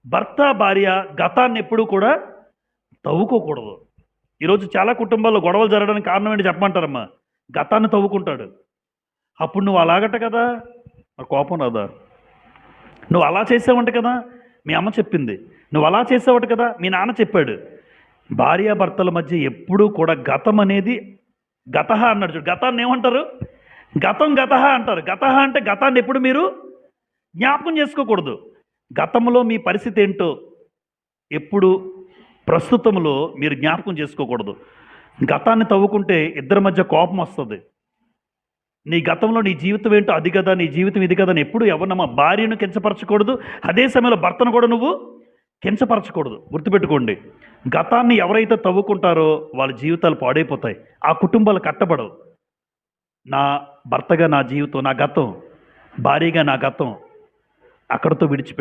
భర్త, భార్య గతాన్ని ఎప్పుడూ కూడా తవ్వుకోకూడదు. ఈరోజు చాలా కుటుంబాల్లో గొడవలు జరగడానికి కారణం ఏంటి చెప్పమంటారమ్మా? గతాన్ని తవ్వుకుంటాడు. అప్పుడు నువ్వు అలాగట కదా! మరి కోపం రాదా? నువ్వు అలా చేసావంట కదా! మీ అమ్మ చెప్పింది. నువ్వు అలా చేసావట కదా! మీ నాన్న చెప్పాడు. భార్యాభర్తల మధ్య ఎప్పుడూ కూడా గతం అనేది గతహ అన్నాడు చూడు. గతాన్ని ఏమంటారు? గతం గతహ అంటారు. గతహ అంటే గతాన్ని ఎప్పుడు మీరు జ్ఞాపకం చేసుకోకూడదు. గతంలో మీ పరిస్థితి ఏంటో ఎప్పుడు ప్రస్తుతంలో మీరు జ్ఞాపకం చేసుకోకూడదు. గతాన్ని తవ్వుకుంటే ఇద్దరి మధ్య కోపం వస్తుంది. నీ గతంలో నీ జీవితం ఏంటో అది కదా, నీ జీవితం ఇది కదా అని ఎప్పుడు ఎవరినమ్మా భార్యను కించపరచకూడదు. అదే సమయంలో భర్తను కూడా నువ్వు కించపరచకూడదు. గుర్తుపెట్టుకోండి. గతాన్ని ఎవరైతే తవ్వుకుంటారో వాళ్ళ జీవితాలు పాడైపోతాయి. ఆ కుటుంబాలు కట్టబడవు. నా భర్తగా నా జీవితం, నా గతం, భార్యగా నా గతం అక్కడితో విడిచిపెట్టి